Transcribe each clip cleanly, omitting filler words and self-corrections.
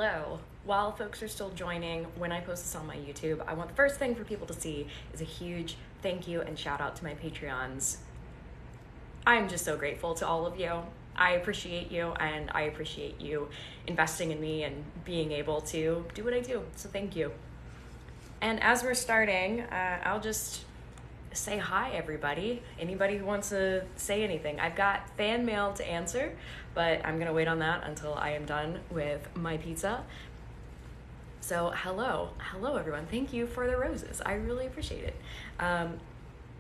Hello. While folks are still joining, when I post this on my YouTube, I want the first thing for people to see is a huge thank you and shout out to my Patreons. I'm just so grateful to all of you. I appreciate you, and I appreciate you investing in me and being able to do what I do. So thank you. And as we're starting, I'll just say hi, everybody. Anybody who wants to say anything. I've got fan mail to answer, but I'm gonna wait on that until I am done with my pizza. So hello everyone. Thank you for the roses. I really appreciate it.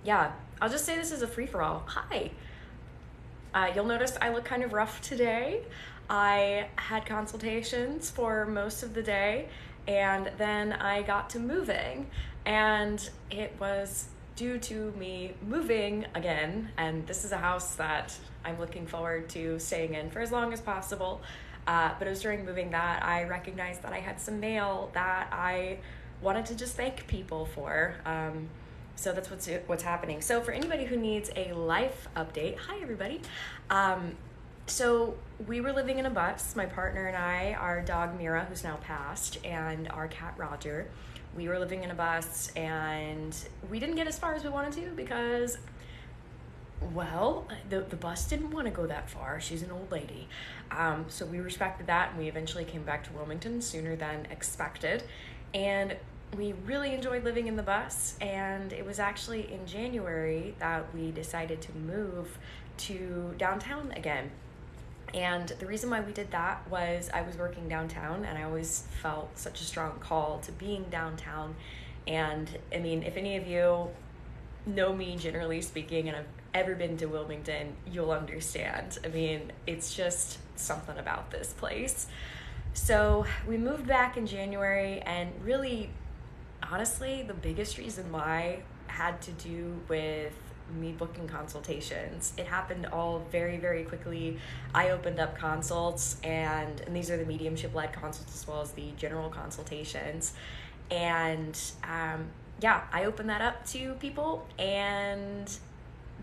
Yeah, I'll just say this is a free-for-all. Hi. You'll notice I look kind of rough today. I had consultations for most of the day, and then I got to moving, and it was due to me moving again, and this is a house that I'm looking forward to staying in for as long as possible, but it was during moving that I recognized that I had some mail that I wanted to just thank people for. So that's what's happening. So for anybody who needs a life update, hi everybody. So we were living in a bus, my partner and I, our dog Mira, who's now passed, and our cat Roger. We were living in a bus, and we didn't get as far as we wanted to because, well, the bus didn't want to go that far. She's an old lady. So we respected that, and we eventually came back to Wilmington sooner than expected. And we really enjoyed living in the bus, and it was actually in January that we decided to move to downtown again. And the reason why we did that was I was working downtown, and I always felt such a strong call to being downtown. And I mean, if any of you know me generally speaking and have ever been to Wilmington, you'll understand. I mean, it's just something about this place. So we moved back in January, and really, honestly, the biggest reason why had to do with me booking consultations. It happened all very, very quickly. I opened up consults, and these are the mediumship-led consults as well as the general consultations. And yeah, I opened that up to people, and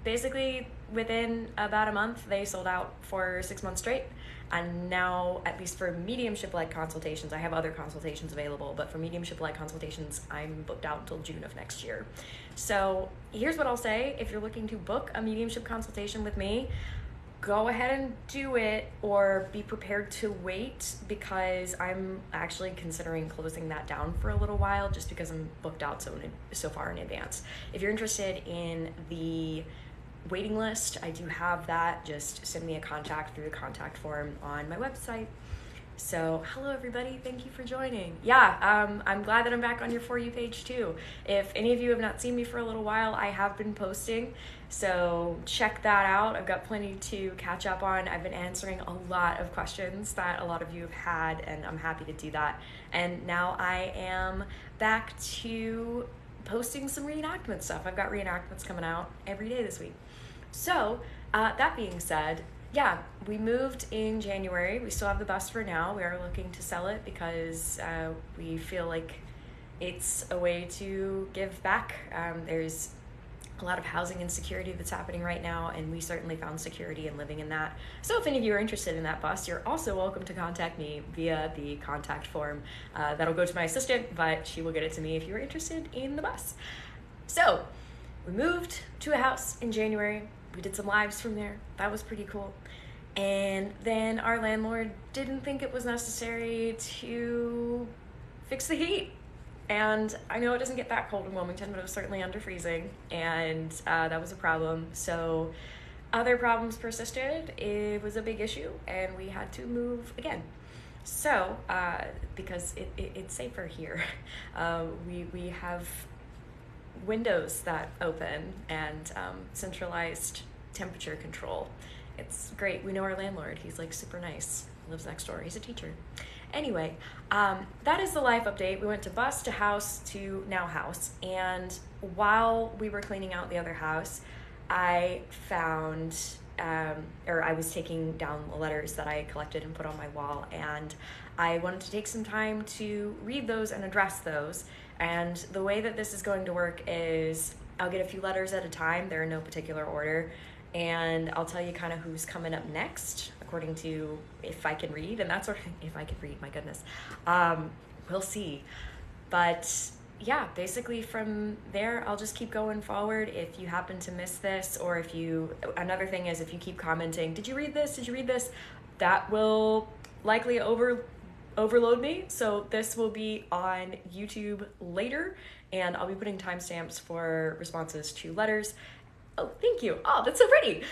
basically within about a month, they sold out for 6 months straight. And now, at least for mediumship-led consultations, I have other consultations available, but for mediumship-led consultations, I'm booked out until June of next year. So here's what I'll say. If you're looking to book a mediumship consultation with me, go ahead and do it, or be prepared to wait, because I'm actually considering closing that down for a little while just because I'm booked out so far in advance. If you're interested in the waiting list, I do have that. Just send me a contact through the contact form on my website. So hello everybody, thank you for joining. Yeah, I'm glad that I'm back on your For You page too. If any of you have not seen me for a little while, I have been posting, so check that out. I've got plenty to catch up on. I've been answering a lot of questions that a lot of you have had, and I'm happy to do that. And now I am back to posting some reenactment stuff. I've got reenactments coming out every day this week. So that being said, yeah, we moved in January. We still have the bus for now. We are looking to sell it because we feel like it's a way to give back. There's a lot of housing insecurity that's happening right now, and we certainly found security in living in that. So if any of you are interested in that bus, you're also welcome to contact me via the contact form. That'll go to my assistant, but she will get it to me if you're interested in the bus. So we moved to a house in January. We did some lives from there. That was pretty cool. And then our landlord didn't think it was necessary to fix the heat. And I know it doesn't get that cold in Wilmington, but it was certainly under freezing, and that was a problem. So other problems persisted. It was a big issue, and we had to move again. So because it's safer here, we have windows that open and centralized temperature control. It's great. We know our landlord. He's like super nice. Lives next door. He's a teacher. Anyway, that is the life update. We went to bus to house to now house. And while we were cleaning out the other house, I found, or I was taking down the letters that I collected and put on my wall. And I wanted to take some time to read those and address those. And the way that this is going to work is I'll get a few letters at a time. They're in no particular order. And I'll tell you kind of who's coming up next. according to if I can read, and that's sort of, if I can read, my goodness. We'll see. But yeah, basically from there, I'll just keep going forward. If you happen to miss this, or if you, another thing is if you keep commenting, did you read this? Did you read this? That will likely overload me. So this will be on YouTube later, and I'll be putting timestamps for responses to letters. Oh, thank you. Oh, that's so pretty.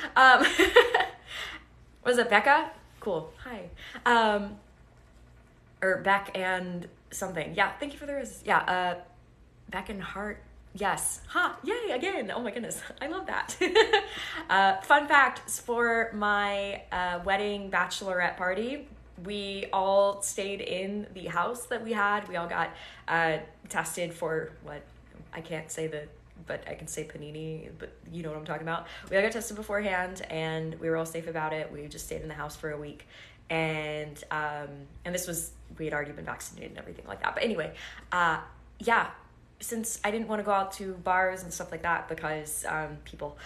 Was it Becca? Cool. Hi. Or Beck and something. Yeah, thank you for the roses. Yeah, Beck and Heart. Yes. Ha! Yay, again. Oh my goodness. I love that. Fun fact, for my wedding bachelorette party, we all stayed in the house that we had. We all got tested for what, I can't say but I can say panini, but you know what I'm talking about. We all got tested beforehand, and we were all safe about it. We just stayed in the house for a week. And this was, we had already been vaccinated and everything like that. But anyway, yeah, since I didn't want to go out to bars and stuff like that because people,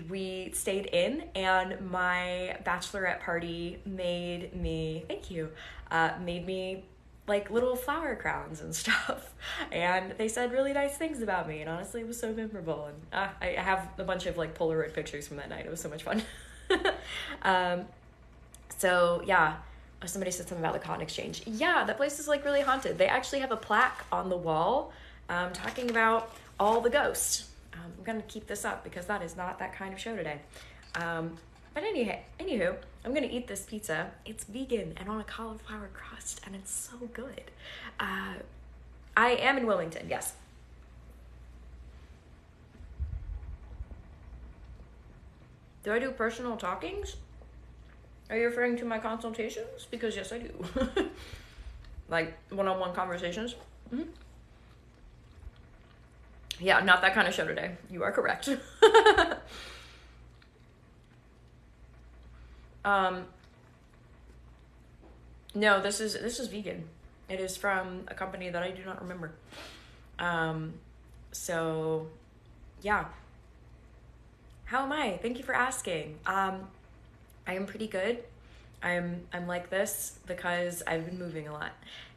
we stayed in, and my bachelorette party made me, thank you, made me like little flower crowns and stuff, and they said really nice things about me, and honestly it was so memorable. And I have a bunch of like Polaroid pictures from that night. It was so much fun. So yeah, somebody said something about the Cotton Exchange. Yeah, that place is like really haunted. They actually have a plaque on the wall talking about all the ghosts. I'm gonna keep this up because that is not that kind of show today. But anywho, I'm gonna eat this pizza. It's vegan and on a cauliflower crust, and it's so good. I am in Wilmington, yes. Do I do personal talkings? Are you referring to my consultations? Because yes, I do. Like one-on-one conversations. Mm-hmm. Yeah, not that kind of show today. You are correct. No, this is vegan. It is from a company that I do not remember. So yeah. How am I? Thank you for asking. I am pretty good. I'm like this because I've been moving a lot.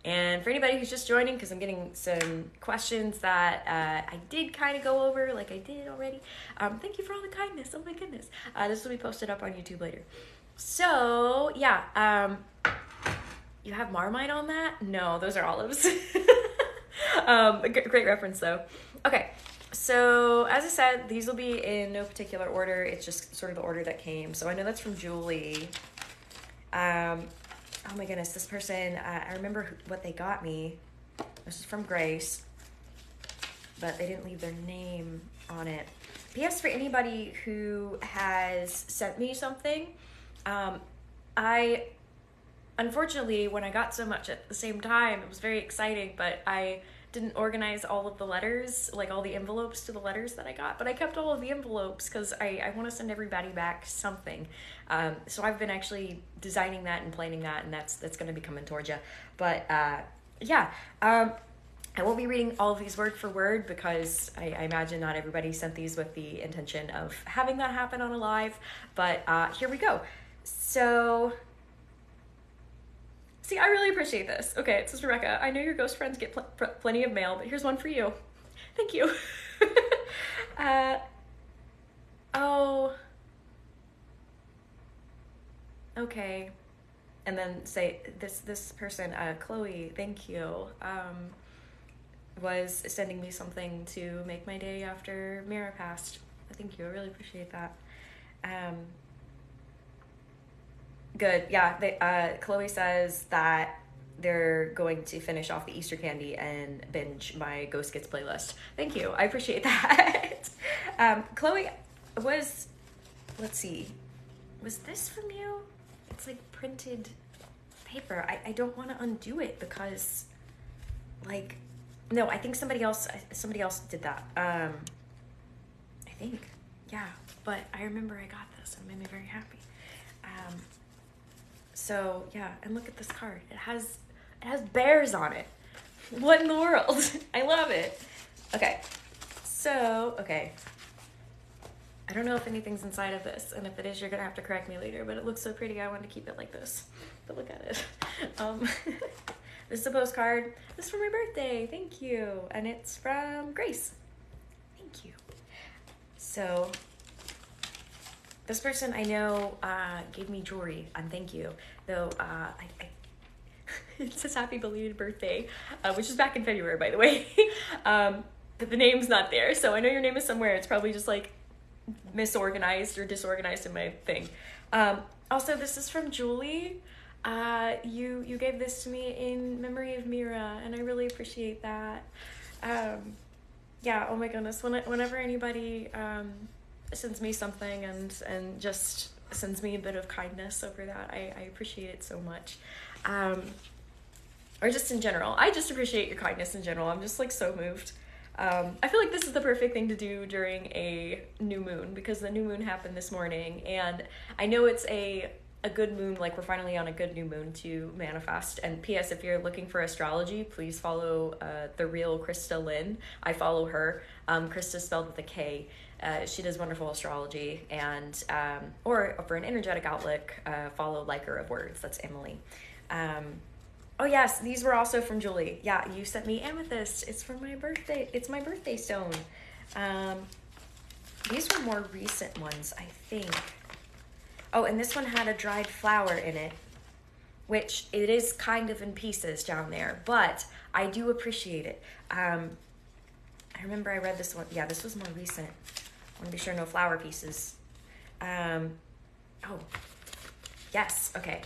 And for anybody who's just joining, because I'm getting some questions that I did kind of go over, like I did already. Thank you for all the kindness. Oh my goodness. This will be posted up on YouTube later. So yeah, you have Marmite on that? No, those are olives. Great reference though. Okay, so as I said, these will be in no particular order. It's just sort of the order that came. So I know that's from Julie. Oh my goodness, this person, I remember what they got me. This is from Grace, but they didn't leave their name on it. P.S. for anybody who has sent me something, unfortunately, when I got so much at the same time, it was very exciting, but I didn't organize all of the letters, like all the envelopes to the letters that I got, but I kept all of the envelopes because I want to send everybody back something. So I've been actually designing that and planning that, and that's going to be coming towards you. But yeah, I won't be reading all of these word for word because I imagine not everybody sent these with the intention of having that happen on a live, but here we go. So, see, I really appreciate this. Okay, it says, Rebekah, I know your ghost friends get plenty of mail, but here's one for you. Thank you. Oh, okay. And then say, this person, Chloe, thank you, was sending me something to make my day after Mira passed. Thank you, I really appreciate that. Good, yeah, Chloe says that they're going to finish off the Easter candy and binge my Ghost Gets playlist. Thank you, I appreciate that. Chloe, let's see, was this from you? It's like printed paper. I don't want to undo it because, like, no, I think somebody else did that. I think, yeah, but I remember I got this and it made me very happy. So yeah, and look at this card. It has bears on it. What in the world? I love it. Okay, so, okay. I don't know if anything's inside of this, and if it is, you're gonna have to correct me later, but it looks so pretty, I wanted to keep it like this. But look at it. This is a postcard. This is for my birthday, thank you. And it's from Grace. Thank you. So, this person I know gave me jewelry, and thank you. Though, it says happy belated birthday, which is back in February, by the way. But the name's not there, so I know your name is somewhere. It's probably just like misorganized or disorganized in my thing. Also, this is from Julie. You gave this to me in memory of Mira, and I really appreciate that. Yeah, oh my goodness, whenever anybody sends me something and just sends me a bit of kindness over that, I appreciate it so much. Or just in general, I just appreciate your kindness in general. I'm just like so moved. I feel like this is the perfect thing to do during a new moon, because the new moon happened this morning, and I know it's a good moon, like we're finally on a good new moon to manifest. And P.S. if you're looking for astrology, please follow the real Krista Lynn. I follow her. Krista spelled with a K. She does wonderful astrology, and or for an energetic outlook, follow Liker of Words. That's Emily. Oh yes, these were also from Julie. Yeah, you sent me amethyst. It's for my birthday. It's my birthday stone. These were more recent ones, I think. Oh, and this one had a dried flower in it, which it is kind of in pieces down there, but I do appreciate it. I remember I read this one. Yeah, this was more recent. I want to be sure no flower pieces. Oh, yes, okay.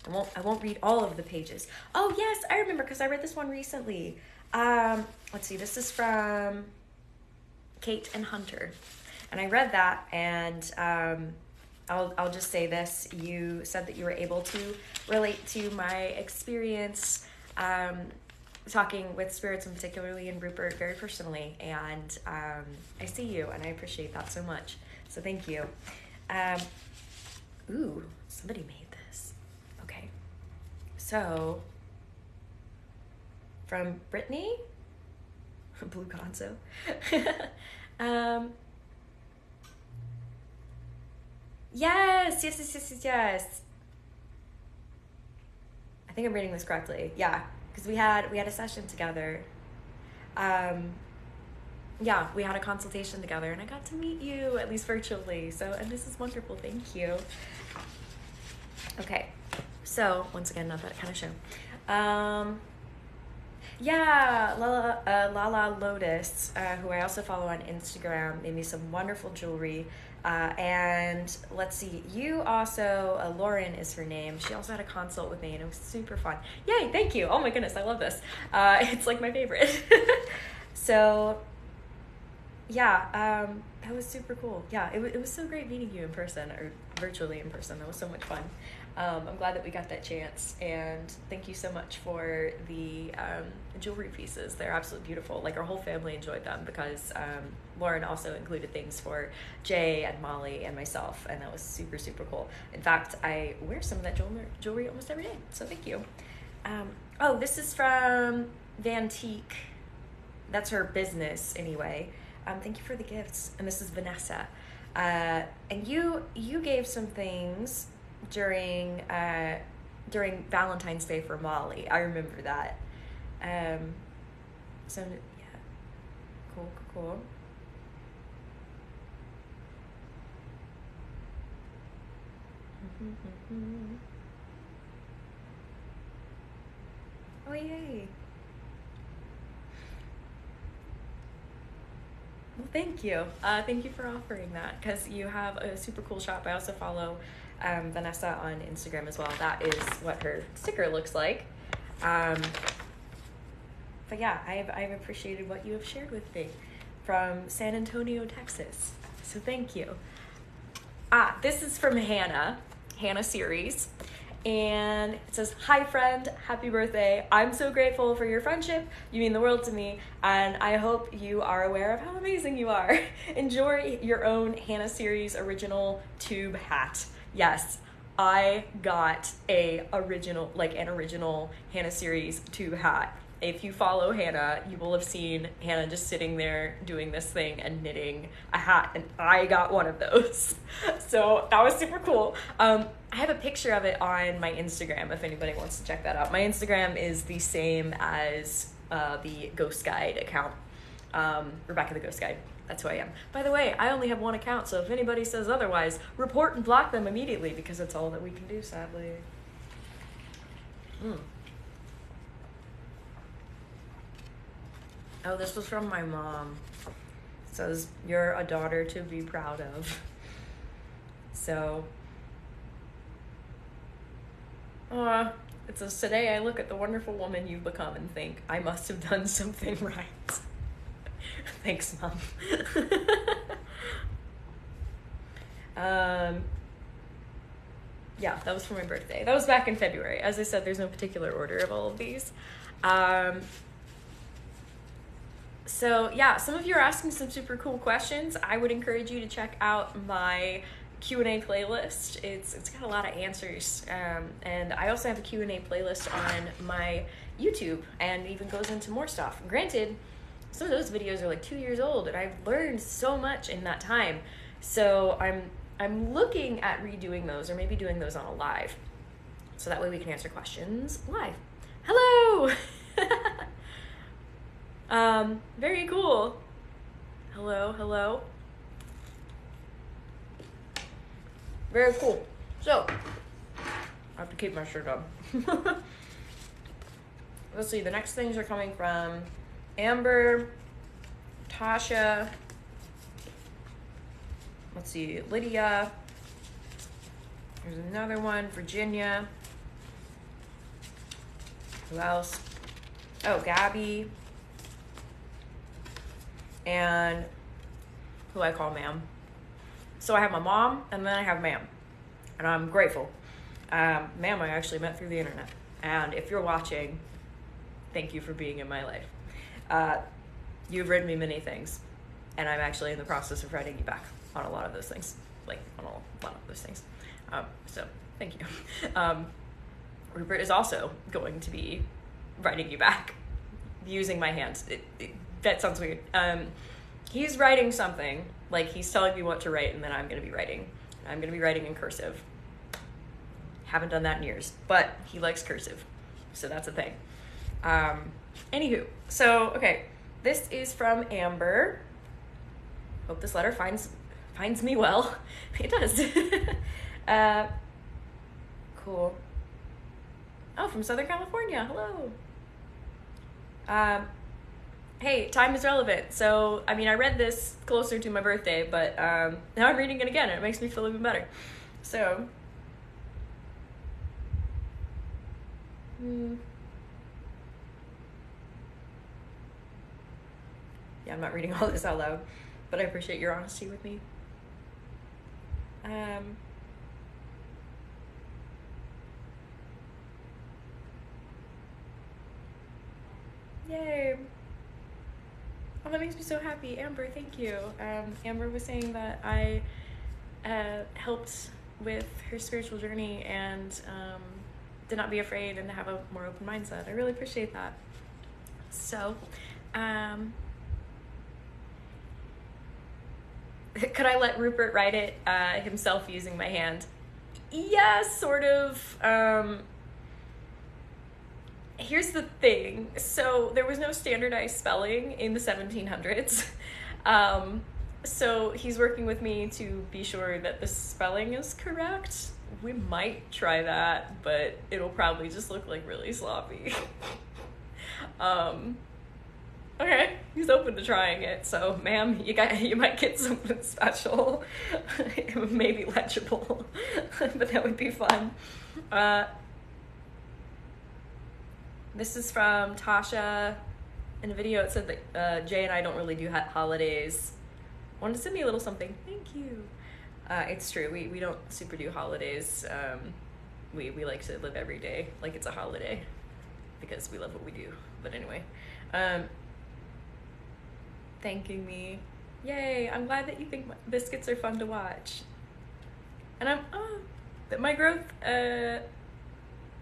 I won't read all of the pages. Oh yes, I remember, because I read this one recently. Let's see, this is from Kate and Hunter. And I read that, and I'll just say this. You said that you were able to relate to my experience talking with spirits, and particularly in Rupert, very personally. And I see you, and I appreciate that so much. So thank you. Ooh, somebody made this. Okay. So, from Brittany, Blue Gonzo. Yes. I think I'm reading this correctly. Yeah, because we had a session together. Yeah, we had a consultation together, and I got to meet you, at least virtually. So, and this is wonderful. Thank you. Okay, so once again, not that kind of show. Yeah, LalaLotus, who I also follow on Instagram, made me some wonderful jewelry. And let's see, you also, Lauren is her name. She also had a consult with me, and it was super fun. Yay, thank you. Oh my goodness, I love this. It's like my favorite. So, yeah, that was super cool. Yeah, it was so great meeting you in person, or virtually in person. That was so much fun. I'm glad that we got that chance, and thank you so much for the jewelry pieces. They're absolutely beautiful. Like, our whole family enjoyed them, because Lauren also included things for Jay and Molly and myself, and that was super, super cool. In fact, I wear some of that jewelry almost every day, so thank you. Oh, this is from Vantique. That's her business, anyway. Thank you for the gifts. And this is Vanessa. And you gave some things during Valentine's Day for Molly. I remember that. So yeah, cool. Oh yay! Well, thank you. Thank you for offering that, because you have a super cool shop. I also follow Vanessa on Instagram as well. That is what her sticker looks like. But yeah, I've appreciated what you have shared with me from San Antonio, Texas. So thank you. This is from HannahSeries. And it says, "Hi friend, happy birthday. I'm so grateful for your friendship. You mean the world to me, and I hope you are aware of how amazing you are. Enjoy your own HannahSeries original tube hat." Yes, I got an original HannahSeries tube hat. if you follow Hannah, you will have seen Hannah just sitting there doing this thing and knitting a hat, and I got one of those. So that was super cool. I have a picture of it on my Instagram if anybody wants to check that out. My Instagram is the same as the Ghost Guide account, Rebekah the Ghost Guide. That's who I am. By the way, I only have one account, so if anybody says otherwise, report and block them immediately, because that's all that we can do, sadly. Oh, this was from my mom. It says, "You're a daughter to be proud of." So, it says, "Today I look at the wonderful woman you've become and think, I must have done something right." Thanks, Mom. Yeah, that was for my birthday. That was back in February. As I said, there's no particular order of all of these. So yeah, some of you are asking some super cool questions. I would encourage you to check out my Q&A playlist. It's got a lot of answers. And I also have a Q&A playlist on my YouTube, and even goes into more stuff. Granted, some of those videos are like 2 years old, and I've learned so much in that time. So I'm looking at redoing those, or maybe doing those on a live, so that way we can answer questions live. Hello. Very cool. Hello. Very cool. So, I have to keep my shirt on. Let's see, the next things are coming from Amber, Tasha, let's see, Lydia, there's another one, Virginia, who else? Oh, Gabby, and who I call Ma'am. So I have my mom, and then I have Ma'am, and I'm grateful. Ma'am, I actually met through the internet, and if you're watching, thank you for being in my life. You've written me many things, and I'm actually in the process of writing you back on a lot of those things, like on a lot of those things. So thank you. Rupert is also going to be writing you back using my hands. That sounds weird. He's writing something, like he's telling me what to write, and then I'm going to be writing. I'm going to be writing in cursive. Haven't done that in years, but he likes cursive, so that's a thing. Anywho, so, okay, this is from Amber. Hope this letter finds me well. It does. Cool. Oh, from Southern California. Hello. Hey, time is relevant. So, I mean, I read this closer to my birthday, but now I'm reading it again, and it makes me feel even better. So, yeah, I'm not reading all this out loud, but I appreciate your honesty with me. Yay. Oh, that makes me so happy. Amber, thank you. Amber was saying that I helped with her spiritual journey and did not be afraid and have a more open mindset. I really appreciate that. So, could I let Rupert write it himself using my hand? Yes, sort of. Here's the thing. So there was no standardized spelling in the 1700s. So he's working with me to be sure that the spelling is correct. We might try that, but it'll probably just look like really sloppy. Okay, he's open to trying it, so ma'am, you might get something special. It may be legible, but that would be fun. This is from Tasha. In a video it said that Jay and I don't really do holidays. Wanted to send me a little something. Thank you. It's true, we don't super do holidays. We like to live every day like it's a holiday because we love what we do. But anyway, thanking me. Yay, I'm glad that you think biscuits are fun to watch. And that my growth,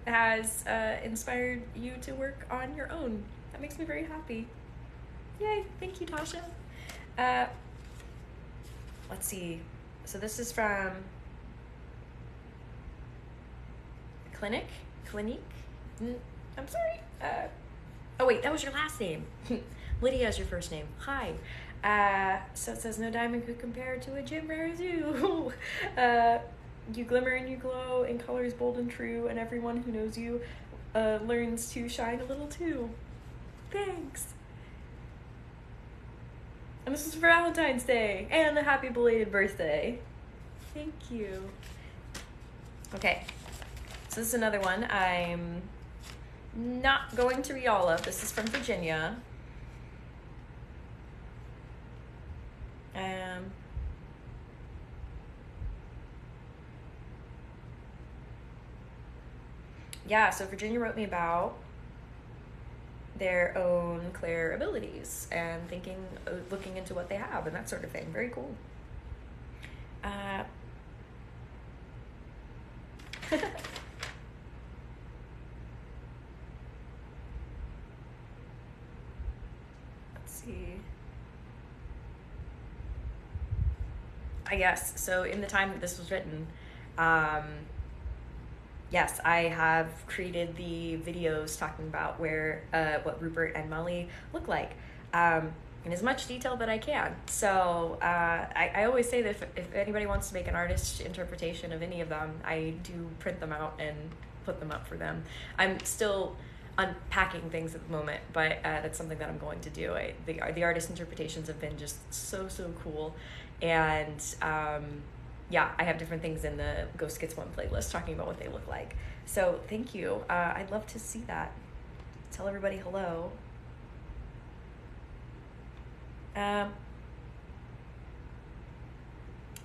has inspired you to work on your own. That makes me very happy. Yay, thank you, Tasha. Let's see. So this is from Clinique? I'm sorry. Oh wait, that was your last name. Lydia is your first name. Hi. So it says, no diamond could compare to a gem rare as you. You glimmer and you glow in colors bold and true, and everyone who knows you learns to shine a little too. Thanks. And this is for Valentine's Day and a happy belated birthday. Thank you. Okay, so this is another one. I'm not going to read all of. This is from Virginia. Yeah, so Virginia wrote me about their own Claire abilities and looking into what they have and that sort of thing. Very cool. Let's see. Yes, so in the time that this was written, yes, I have created the videos talking about what Rupert and Molly look like in as much detail that I can. So I always say that if anybody wants to make an artist interpretation of any of them, I do print them out and put them up for them. I'm still unpacking things at the moment, but that's something that I'm going to do. The artist interpretations have been just so cool, and yeah, I have different things in the Ghost Gets One playlist talking about what they look like. So thank you. I'd love to see that. Tell everybody hello.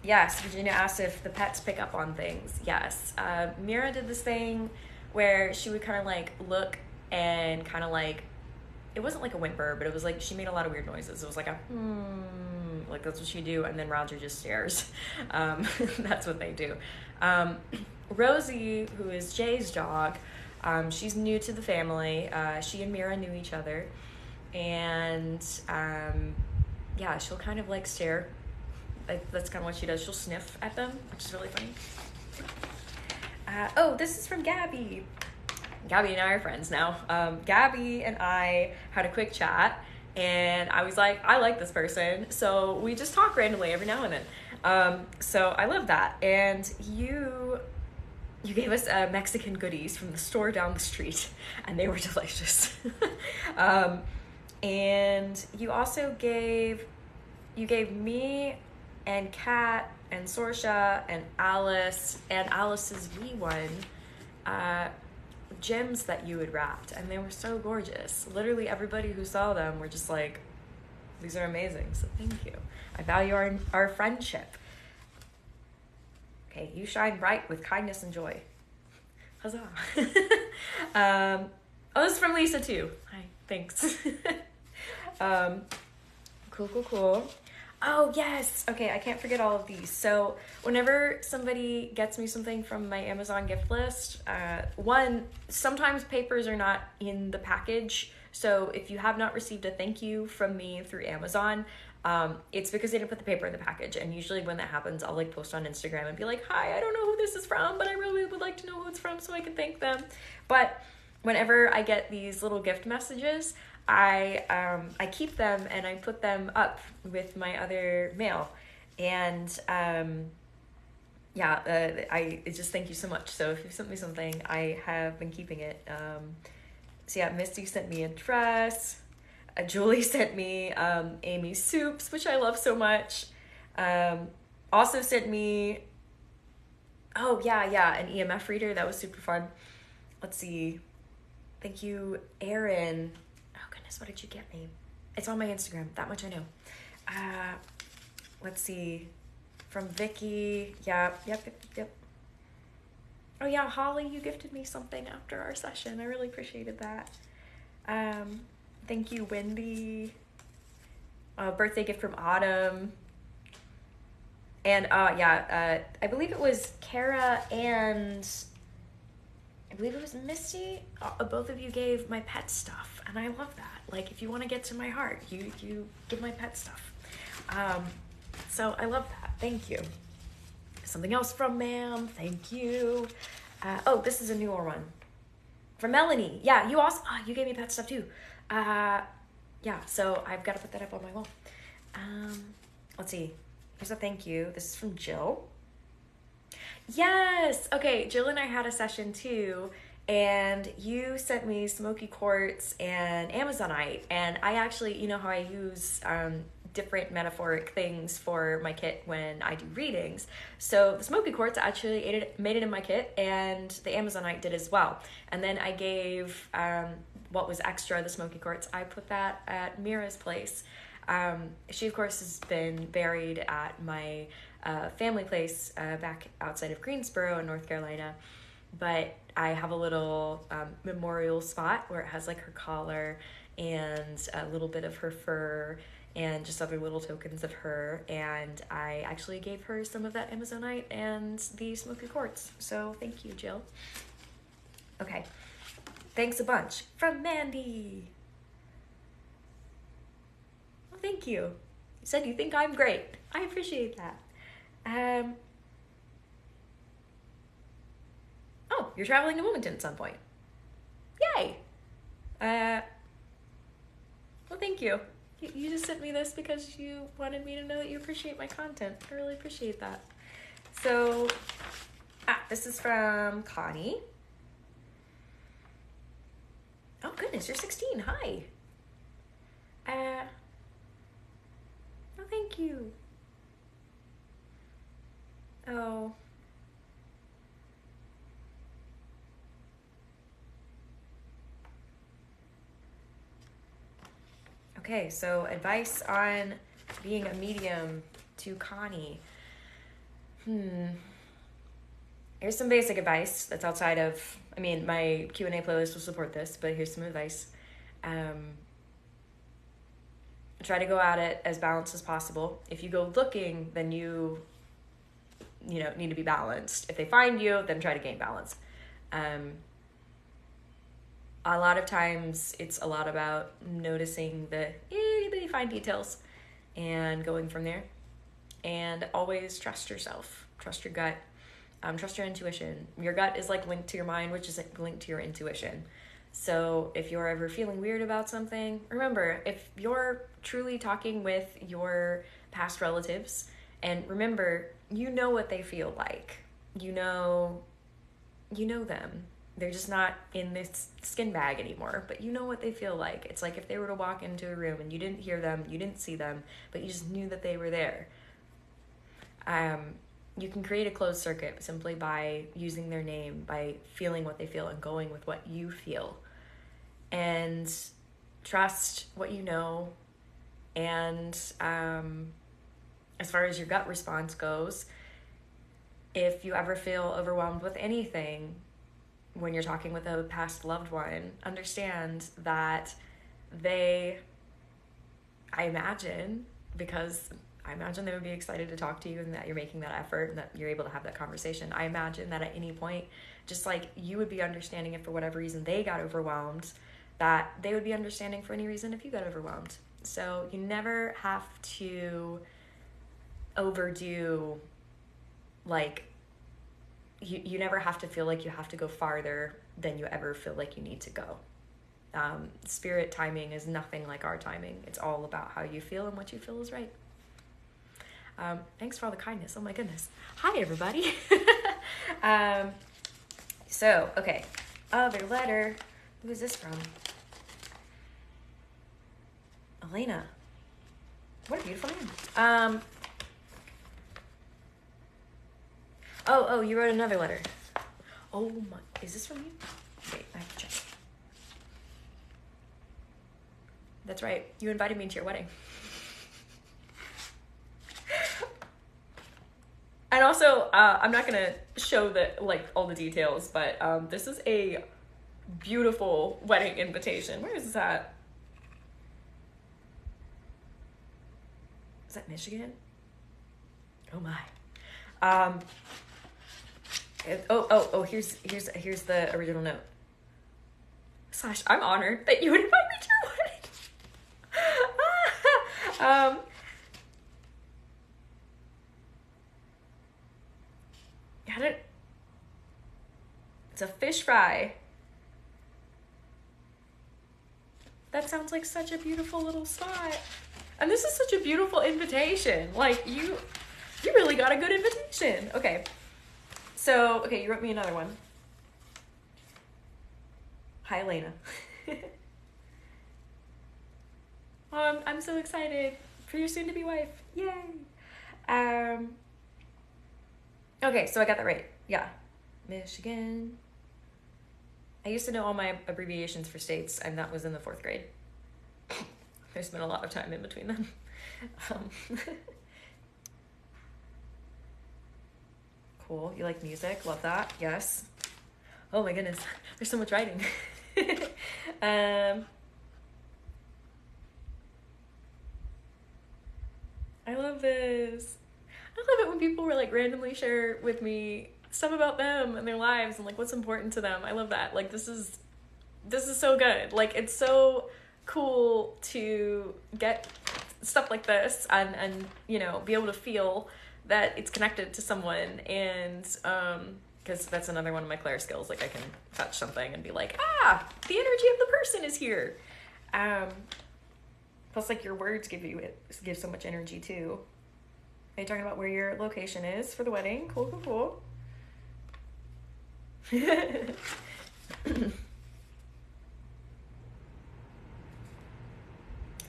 Yes, Virginia asked if the pets pick up on things. Yes. Mira did this thing where she would kind of like look and kind of like, it wasn't like a whimper, but it was like she made a lot of weird noises. It was like a like that's what she do, and then Roger just stares. That's what they do. Rosie, who is Jay's dog, she's new to the family. She and Mira knew each other, and yeah, she'll kind of like stare. That's kind of what she does. She'll sniff at them, which is really funny. Oh, this is from Gabby. Gabby and I are friends now. Gabby and I had a quick chat, and I was like, I like this person, so we just talk randomly every now and then. So I love that. And you gave us Mexican goodies from the store down the street, and they were delicious. And you also gave me and Kat and Sorsha and Alice's wee one gems that you had wrapped, and they were so gorgeous. Literally everybody who saw them were just like, these are amazing, so thank you. I value our friendship. Okay, you shine bright with kindness and joy. Huzzah. Oh, this is from Lisa too. Hi, thanks. Cool. Oh, yes. Okay, I can't forget all of these. So whenever somebody gets me something from my Amazon gift list, sometimes papers are not in the package. So if you have not received a thank you from me through Amazon, it's because they didn't put the paper in the package. And usually when that happens, I'll like post on Instagram and be like, hi, I don't know who this is from, but I really would like to know who it's from so I can thank them. But whenever I get these little gift messages, I keep them and I put them up with my other mail, and I just thank you so much. So if you sent me something, I have been keeping it. So yeah, Misty sent me a dress. Julie sent me Amy's soups, which I love so much. Also sent me, an EMF reader. That was super fun. Let's see. Thank you, Erin. What did you get me? It's on my Instagram. That much I know. Let's see. From Vicky. Yep. Oh yeah, Holly, you gifted me something after our session. I really appreciated that. Thank you, Wendy. Birthday gift from Autumn. And I believe it was Kara and I believe it was Misty. Both of you gave my pet stuff, and I love that. Like, if you want to get to my heart, you give my pet stuff. So I love that. Thank you. Something else from ma'am. Thank you. Oh, this is a newer one. From Melanie. Yeah, you also, you gave me pet stuff too. Yeah, so I've got to put that up on my wall. Let's see. Here's a thank you. This is from Jill. Yes. Okay, Jill and I had a session too, and you sent me smoky quartz and Amazonite, and I actually, you know how I use different metaphoric things for my kit when I do readings. So the smoky quartz actually made it in my kit, and the Amazonite did as well. And then I gave what was extra, the smoky quartz, I put that at Mira's place. She of course has been buried at my family place back outside of Greensboro in North Carolina, but I have a little memorial spot where it has like her collar and a little bit of her fur and just other little tokens of her, and I actually gave her some of that Amazonite and the smoky quartz. So thank you, Jill. Okay, thanks a bunch. From Mandy. Well, thank you. You said you think I'm great. I appreciate that. Oh, you're traveling to Wilmington at some point. Yay! Well, thank you. You just sent me this because you wanted me to know that you appreciate my content. I really appreciate that. So, this is from Connie. Oh goodness, you're 16. Hi. Oh, thank you. Oh. Okay, so advice on being a medium to Connie. Here's some basic advice that's outside of, I mean, my Q&A playlist will support this, but here's some advice. Try to go at it as balanced as possible. If you go looking, then you need to be balanced. If they find you, then try to gain balance. A lot of times it's a lot about noticing the itty-bitty fine details and going from there. And always trust yourself. Trust your gut. Trust your intuition. Your gut is like linked to your mind, which is linked to your intuition. So if you're ever feeling weird about something, remember, if you're truly talking with your past relatives, and remember, you know what they feel like. You know them. They're just not in this skin bag anymore, but you know what they feel like. It's like if they were to walk into a room and you didn't hear them, you didn't see them, but you just knew that they were there. You can create a closed circuit simply by using their name, by feeling what they feel and going with what you feel. And trust what you know. And as far as your gut response goes, if you ever feel overwhelmed with anything, when you're talking with a past loved one, understand that I imagine they would be excited to talk to you and that you're making that effort and that you're able to have that conversation. I imagine that at any point, just like you would be understanding if for whatever reason they got overwhelmed, that they would be understanding for any reason if you got overwhelmed. So you never have to overdo, like, you never have to feel like you have to go farther than you ever feel like you need to go. Spirit timing is nothing like our timing. It's all about how you feel and what you feel is right. Thanks for all the kindness. Oh my goodness. Hi, everybody. So, okay. Other letter. Who is this from? Elena. What a beautiful name. Oh, you wrote another letter. Oh my, is this from you? Wait, I have to check. That's right, you invited me to your wedding. And also, I'm not gonna show all the details, but this is a beautiful wedding invitation. Where is this at? Is that Michigan? Oh my. Here's the original note. Slash, I'm honored that you would invite me to your wedding. It's a fish fry. That sounds like such a beautiful little spot. And this is such a beautiful invitation. Like, you really got a good invitation. Okay. So, okay, you wrote me another one. Hi, Elena. I'm so excited for your soon-to-be wife. Yay. Okay, so I got that right. Yeah. Michigan. I used to know all my abbreviations for states, and that was in the 4th grade. There's been a lot of time in between them. Cool. You like music? Love that. Yes. Oh my goodness. There's so much writing. I love this. I love it when people were like randomly share with me stuff about them and their lives and like what's important to them. I love that. Like this is so good. Like it's so cool to get stuff like this and you know, be able to feel that it's connected to someone. And because that's another one of my Claire skills. Like I can touch something and be like, the energy of the person is here. Plus like your words give so much energy too. Are you talking about where your location is for the wedding? Cool.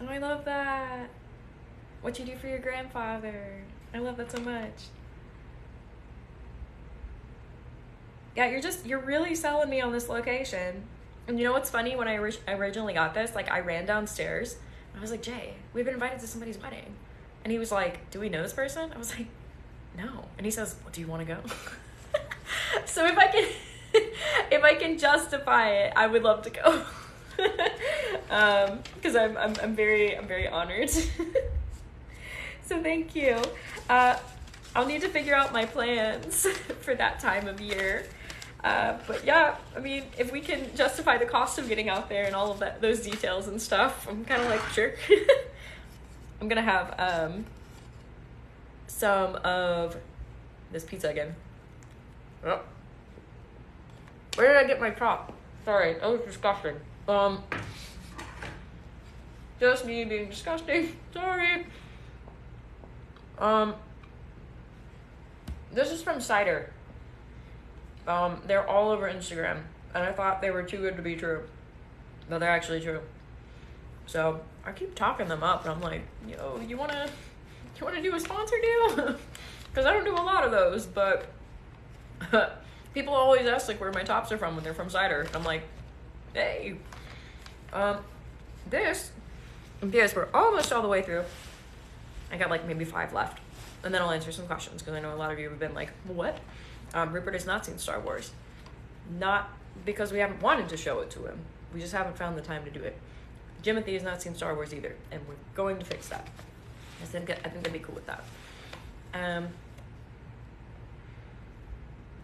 Oh, I love that. What you do for your grandfather. I love that so much. Yeah, you're really selling me on this location. And you know what's funny? When I originally got this, like I ran downstairs. I was like, Jay, we've been invited to somebody's wedding. And he was like, do we know this person? I was like, no. And he says, well, do you want to go? So if I can justify it, I would love to go. Because I'm very honored. So thank you. I'll need to figure out my plans for that time of year. But yeah, I mean, if we can justify the cost of getting out there and all of those details and stuff, I'm kind of like, sure. I'm gonna have some of this pizza again. Oh. Where did I get my top? Sorry, that was disgusting. Just me being disgusting. Sorry. This is from Cider. They're all over Instagram, and I thought they were too good to be true, but they're actually true. So I keep talking them up, and I'm like, yo, you wanna do a sponsor deal? Because I don't do a lot of those, but people always ask like where my tops are from when they're from Cider. And I'm like, hey, this, we're almost all the way through. I got like maybe 5 left, and then I'll answer some questions because I know a lot of you have been like, what? Rupert has not seen Star Wars. Not because we haven't wanted to show it to him. We just haven't found the time to do it. Jimothy has not seen Star Wars either, and we're going to fix that. I think they'd be cool with that.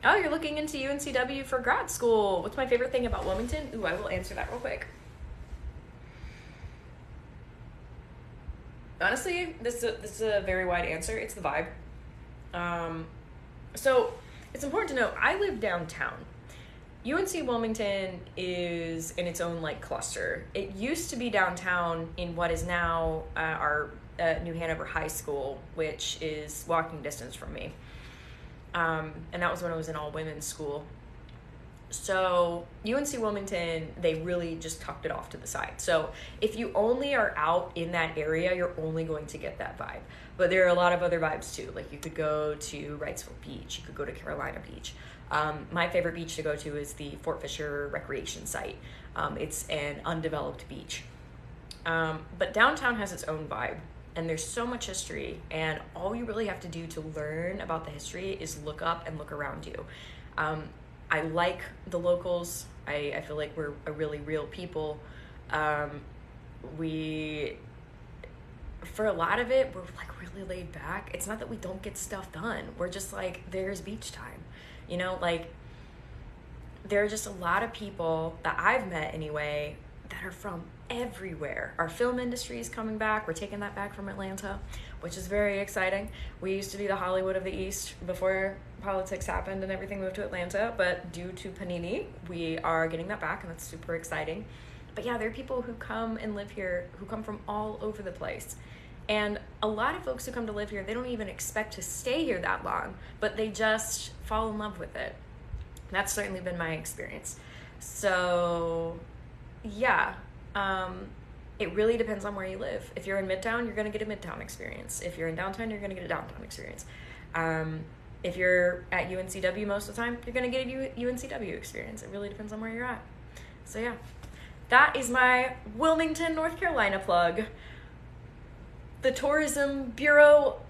Oh, you're looking into UNCW for grad school. What's my favorite thing about Wilmington? Ooh, I will answer that real quick. Honestly, this is a very wide answer. It's the vibe. So it's important to know, I live downtown. UNC Wilmington is in its own like cluster. It used to be downtown in what is now our New Hanover High School, which is walking distance from me. And that was when I was in all women's school. So UNC Wilmington, they really just tucked it off to the side. So if you only are out in that area, you're only going to get that vibe. But there are a lot of other vibes too. Like you could go to Wrightsville Beach, you could go to Carolina Beach. My favorite beach to go to is the Fort Fisher Recreation Site. It's an undeveloped beach. But downtown has its own vibe. And there's so much history, and all you really have to do to learn about the history is look up and look around you. I like the locals. I feel like we're a really real people. For a lot of it, we're like really laid back. It's not that we don't get stuff done. We're just like, there's beach time. You know, like, there are just a lot of people that I've met anyway that are from everywhere. Our film industry is coming back. We're taking that back from Atlanta, which is very exciting. We used to be the Hollywood of the East before politics happened and everything moved to Atlanta, but due to Panini, we are getting that back, and that's super exciting. But yeah, there are people who come and live here who come from all over the place. And a lot of folks who come to live here, they don't even expect to stay here that long, but they just fall in love with it. That's certainly been my experience. So yeah, it really depends on where you live. If you're in Midtown, you're going to get a Midtown experience. If you're in downtown, you're going to get a downtown experience. If you're at UNCW most of the time, you're going to get a UNCW experience. It really depends on where you're at. So yeah, that is my Wilmington, North Carolina plug. The Tourism Bureau,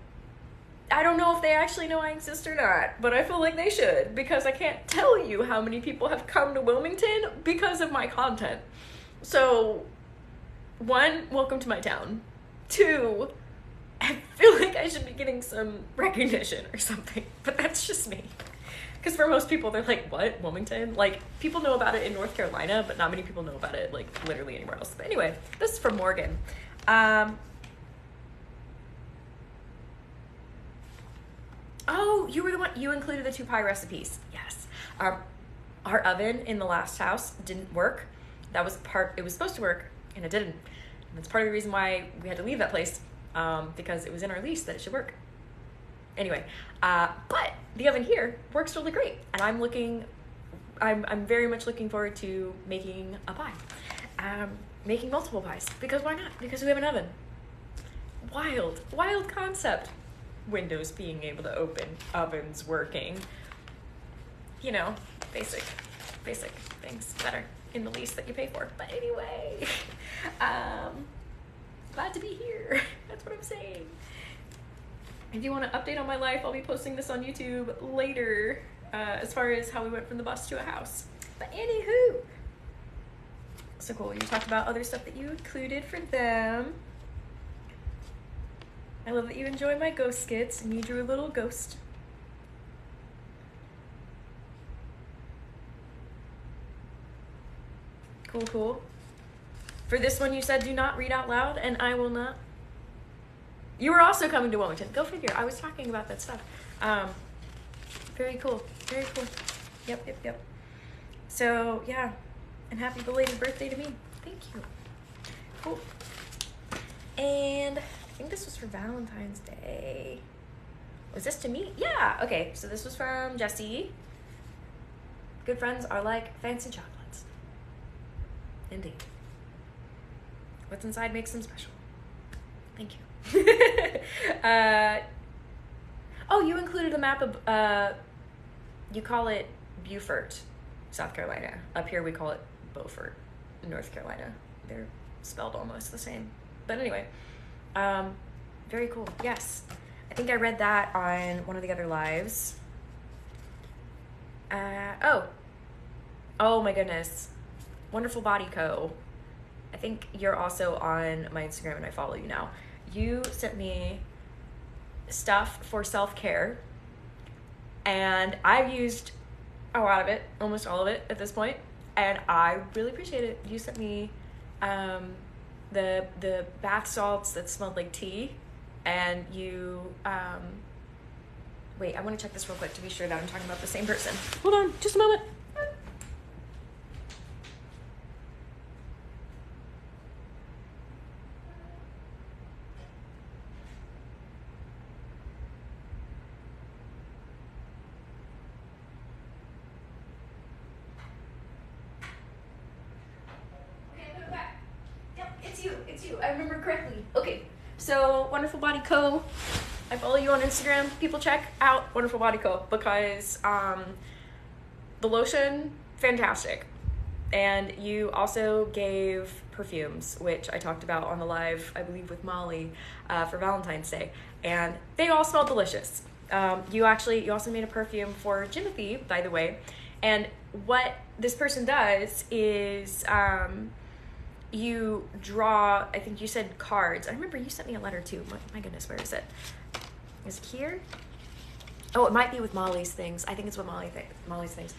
I don't know if they actually know I exist or not, but I feel like they should, because I can't tell you how many people have come to Wilmington because of my content. So, 1, welcome to my town. 2, I feel like I should be getting some recognition or something, but that's just me. Because for most people, they're like, what, Wilmington? Like, people know about it in North Carolina, but not many people know about it, like, literally anywhere else. But anyway, this is from Morgan. Oh, you were the one, you included the 2 pie recipes. Yes. Our oven in the last house didn't work. It was supposed to work, and it didn't. And that's part of the reason why we had to leave that place, because it was in our lease that it should work. Anyway, but the oven here works really great, and I'm very much looking forward to making a pie. Making multiple pies, because why not? Because we have an oven. Wild concept. Windows being able to open, ovens working. You know, basic things that are in the lease that you pay for. But anyway, glad to be here. That's what I'm saying. If you want an update on my life, I'll be posting this on YouTube later, as far as how we went from the bus to a house. But anywho, so cool. You talked about other stuff that you included for them. I love that you enjoy my ghost skits, and you drew a little ghost. Cool. For this one, you said do not read out loud, and I will not. You were also coming to Wilmington. Go figure. I was talking about that stuff. Very cool. Yep. So, yeah. And happy belated birthday to me. Thank you. Cool. And I think this was for Valentine's Day. Was this to me? Yeah. Okay. So this was from Jessie. Good friends are like fancy chocolates. Indeed. What's inside makes them special. Thank you. Oh, you included a map of, you call it Beaufort, South Carolina. Up here we call it Beaufort, North Carolina. They're spelled almost the same. But anyway, very cool. Yes. I think I read that on one of the other lives. Oh my goodness. Wonderful Body Co. I think you're also on my Instagram and I follow you now. You sent me stuff for self-care, and I've used a lot of it, almost all of it at this point, and I really appreciate it. You sent me the bath salts that smelled like tea, and you wait, I want to check this real quick to be sure that I'm talking about the same person. Hold on, just a moment. I remember correctly. Okay, so Wonderful Body Co. I follow you on Instagram. People check out Wonderful Body Co. because the lotion, fantastic. And you also gave perfumes, which I talked about on the live, I believe, with Molly for Valentine's Day. And they all smell delicious. You also made a perfume for Jimothy, by the way. And what this person does is you draw, I think you said cards. I remember you sent me a letter too. My goodness, where is it? Is it here? Oh, it might be with Molly's things. I think it's with Molly's things,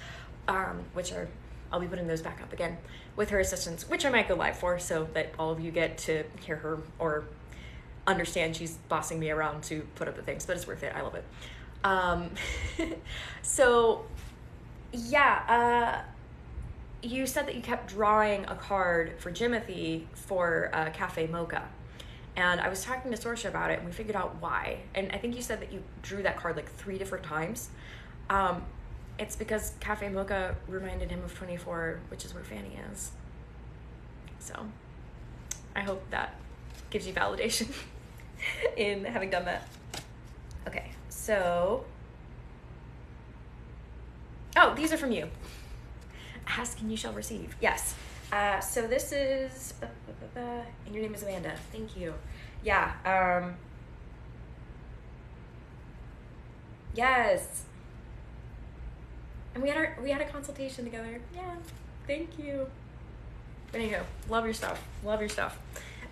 which are, I'll be putting those back up again with her assistants, which I might go live for so that all of you get to hear her or understand she's bossing me around to put up the things, but it's worth it. I love it. So yeah, you said that you kept drawing a card for Jimothy for Cafe Mocha. And I was talking to Sorsha about it, and we figured out why. And I think you said that you drew that card like 3 different times. It's because Cafe Mocha reminded him of 24, which is where Fanny is. So I hope that gives you validation in having done that. Okay, so... Oh, these are from you. Ask and you shall receive. Yes. So this is... and your name is Amanda. Thank you. Yeah. Yes. And we had a consultation together. Yeah. Thank you. Anywho, love your stuff. Love your stuff.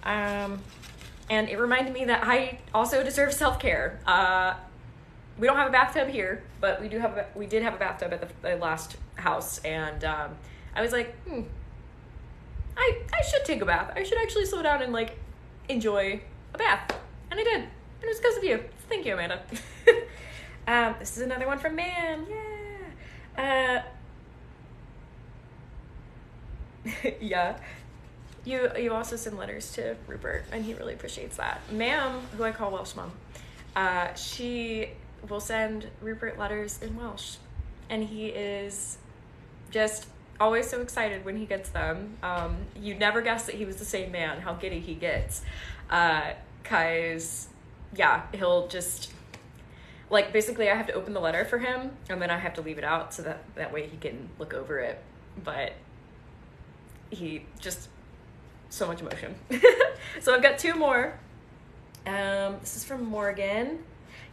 And it reminded me that I also deserve self-care. We don't have a bathtub here, but we did have a bathtub at the last house, and I was like, I should take a bath. I should actually slow down and like enjoy a bath, and I did, and it was because of you. Thank you, Amanda. This is another one from Man. Yeah. Yeah. You also send letters to Rupert, and he really appreciates that. Ma'am, who I call Welsh Mom, she will send Rupert letters in Welsh, and he is just always so excited when he gets them. You'd never guess that he was the same man, how giddy he gets. 'Cause yeah, he'll just, like, basically I have to open the letter for him, and then I have to leave it out so that way he can look over it. But he just, so much emotion. So I've got 2 more. This is from Morgan.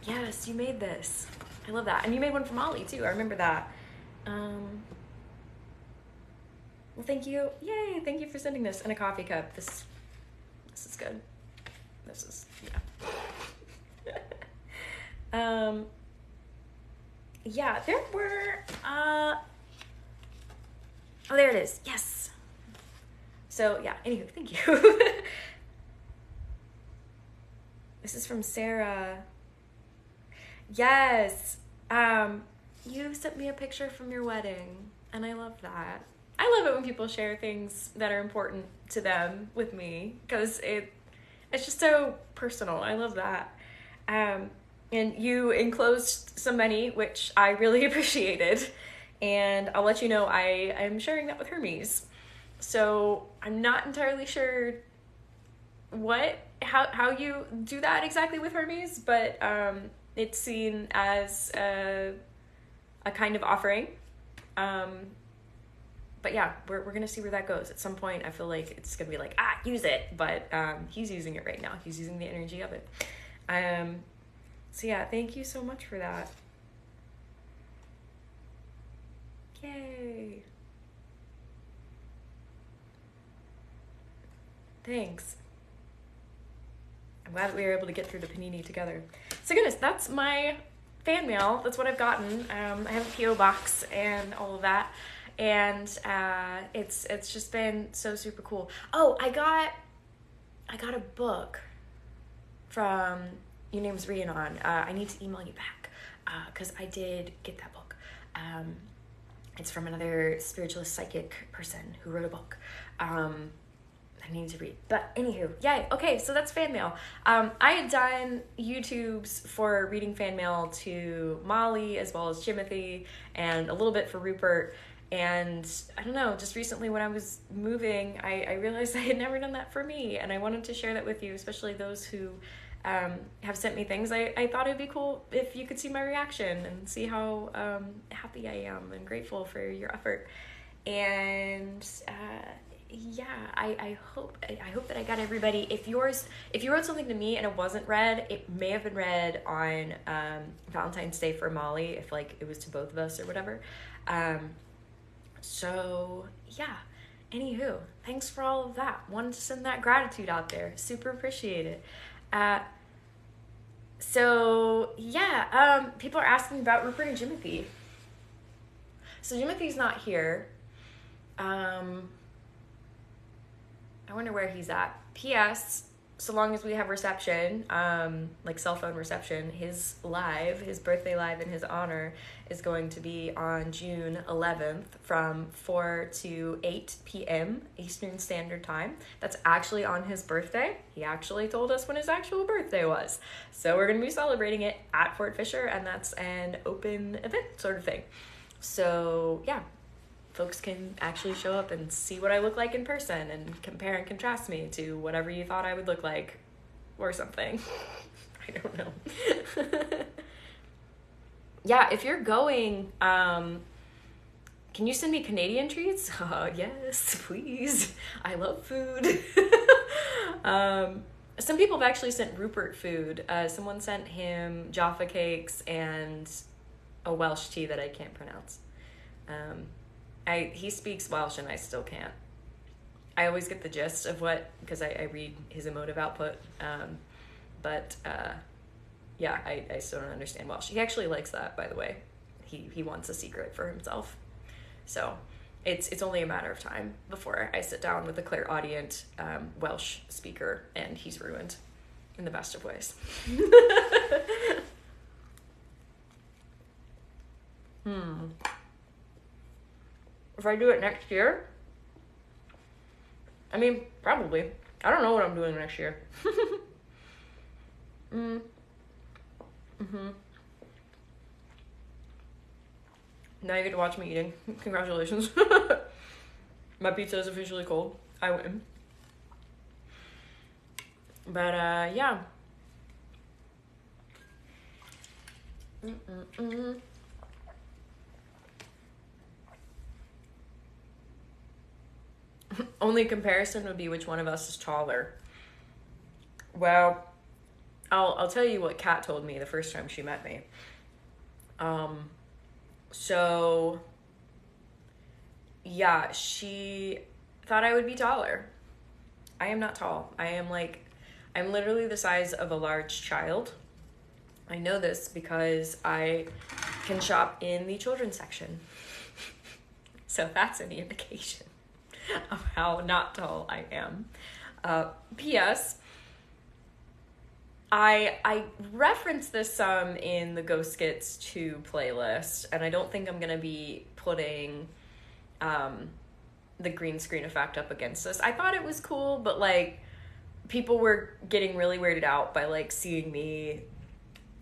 Yes, you made this. I love that. And you made one for Molly too. I remember that. Well, thank you. Yay, thank you for sending this in a coffee cup. This is good. This is, yeah. Yeah, there were, oh, there it is. Yes. So, yeah, anywho, thank you. This is from Sarah. Yes. You sent me a picture from your wedding, and I love that. I love it when people share things that are important to them with me, because it's just so personal. I love that. And you enclosed some money, which I really appreciated. And I'll let you know I am sharing that with Hermes. So I'm not entirely sure how you do that exactly with Hermes, but it's seen as a kind of offering. But yeah, we're gonna see where that goes. At some point, I feel like it's gonna be like, use it. But he's using it right now. He's using the energy of it. So yeah, thank you so much for that. Yay. Thanks. I'm glad that we were able to get through the panini together. So goodness, that's my fan mail. That's what I've gotten. I have a P.O. box and all of that. And it's just been so super cool. Oh, I got a book from, your name's Rhiannon. I need to email you back because I did get that book. It's from another spiritualist psychic person who wrote a book. I need to read. But anywho, yay. Okay, so that's fan mail. I had done YouTubes for reading fan mail to Molly as well as Jimothy and a little bit for Rupert. And I don't know, just recently when I was moving, I realized I had never done that for me. And I wanted to share that with you, especially those who have sent me things. I thought it'd be cool if you could see my reaction and see how happy I am and grateful for your effort. And yeah, I hope that I got everybody. If you wrote something to me and it wasn't read, it may have been read on Valentine's Day for Molly, if like it was to both of us or whatever. So yeah, anywho, thanks for all of that. Wanted to send that gratitude out there. Super appreciate it. So yeah, people are asking about Rupert and Jimothy. So Jimothy's not here. I wonder where he's at. P.S. So long as we have reception, like cell phone reception, his birthday live in his honor is going to be on June 11th from 4 to 8 p.m. Eastern Standard Time. That's actually on his birthday. He actually told us when his actual birthday was. So we're going to be celebrating it at Fort Fisher, and that's an open event sort of thing. So yeah, folks can actually show up and see what I look like in person and compare and contrast me to whatever you thought I would look like or something. I don't know. Yeah, if you're going, can you send me Canadian treats? Yes, please. I love food. Some people have actually sent Rupert food. Someone sent him Jaffa cakes and a Welsh tea that I can't pronounce. He speaks Welsh and I still can't. I always get the gist of because I read his emotive output. Yeah, I still don't understand Welsh. He actually likes that, by the way. He wants a secret for himself. So it's only a matter of time before I sit down with a clairaudient Welsh speaker and he's ruined in the best of ways. If I do it next year, I mean, probably. I don't know what I'm doing next year. Now you get to watch me eating. Congratulations. My pizza is officially cold. I win. But, yeah. Only comparison would be which one of us is taller. Well, I'll tell you what Kat told me the first time she met me. So yeah, she thought I would be taller. I am not tall. I'm literally the size of a large child. I know this because I can shop in the children's section. So that's any indication of how not tall I am. P.S. I referenced this some in the Ghost Skits 2 playlist, and I don't think I'm gonna be putting the green screen effect up against this. I thought it was cool, but like people were getting really weirded out by like seeing me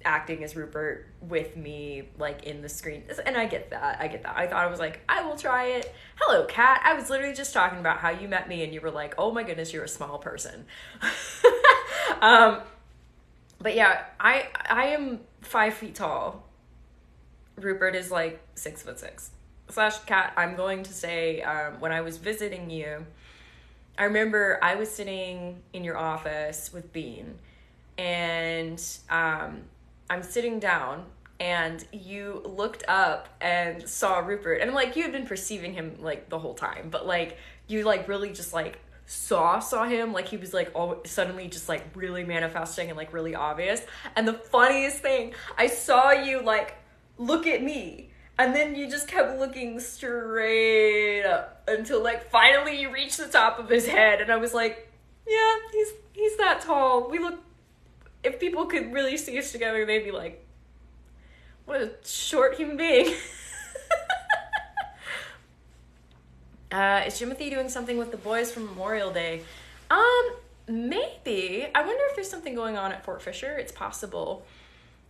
acting as Rupert with me like in the screen, and I get that. I thought I was like, I will try it. Hello, Kat. I was literally just talking about how you met me and you were like, oh my goodness, you're a small person. But yeah, I am 5 feet tall. Rupert is like 6'6". / Kat, I'm going to say, when I was visiting you, I remember I was sitting in your office with Bean, and I'm sitting down, and you looked up and saw Rupert, and like you had been perceiving him like the whole time, but like you like really just like saw him, like he was like all suddenly just like really manifesting and like really obvious. And the funniest thing, I saw you like look at me, and then you just kept looking straight up until like finally you reached the top of his head, and I was like, yeah, he's that tall. We look, if people could really see us together, they'd be like, what a short human being. Is Jimothy doing something with the boys for Memorial Day? Maybe. I wonder if there's something going on at Fort Fisher. It's possible.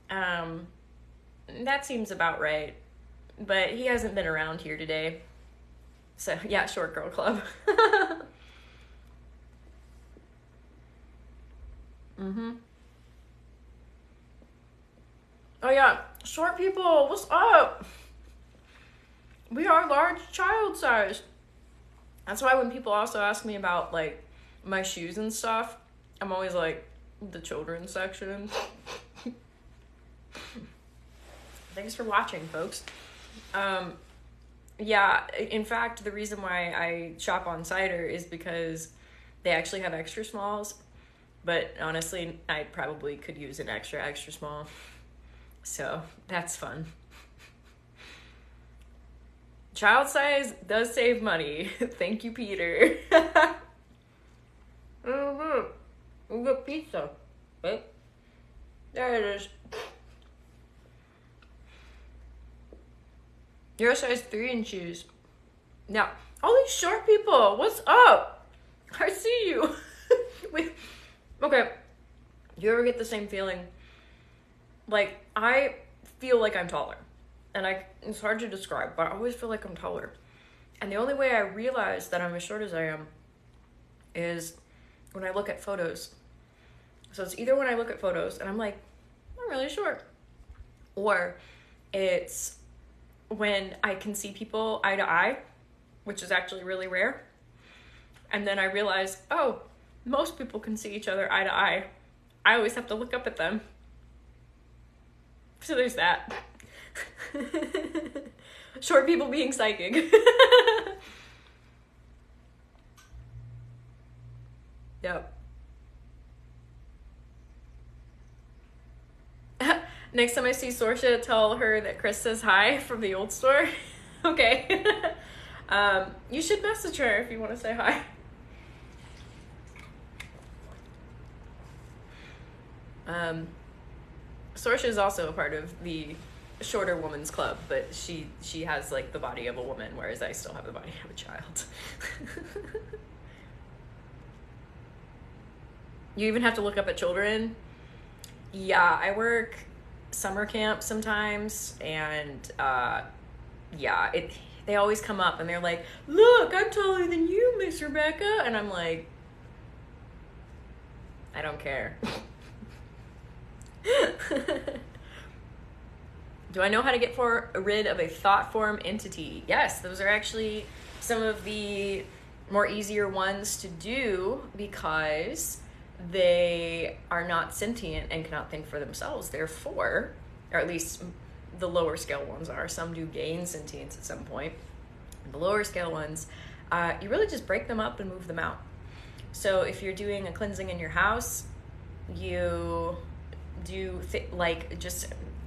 That seems about right. But he hasn't been around here today. So, yeah, Short Girl Club. Oh, yeah. Short people, what's up? We are large child size. That's why when people also ask me about, like, my shoes and stuff, I'm always like, the children's section. Thanks for watching, folks. Yeah, in fact, the reason why I shop on Cider is because they actually have extra smalls, But honestly, I probably could use an extra small. So that's fun. Child size does save money. Thank you, Peter. We got pizza. Right? There it is. You're a size 3 in shoes. Now, all these short people, what's up? I see you. Wait. Okay. Do you ever get the same feeling? Like, I feel like I'm taller. And it's hard to describe, but I always feel like I'm taller. And the only way I realize that I'm as short as I am is when I look at photos. So it's either when I look at photos and I'm like, I'm really short. Or it's when I can see people eye to eye, which is actually really rare. And then I realize, oh, most people can see each other eye to eye. I always have to look up at them. So there's that. Short people being psychic. Yep. Next time I see Sorsha, tell her that Chris says hi from the old store. Okay. You should message her if you want to say hi. Sorsha is also a part of the shorter woman's club, but she has like the body of a woman, whereas I still have the body of a child. You even have to look up at children. Yeah, I work summer camp sometimes, and yeah, they always come up and they're like, look, I'm taller than you, Miss Rebekah. And I'm like, I don't care. Do I know how to get rid of a thought form entity? Yes, those are actually some of the more easier ones to do because they are not sentient and cannot think for themselves. Therefore, or at least the lower scale ones are. Some do gain sentience at some point. The lower scale ones, you really just break them up and move them out. So if you're doing a cleansing in your house, you do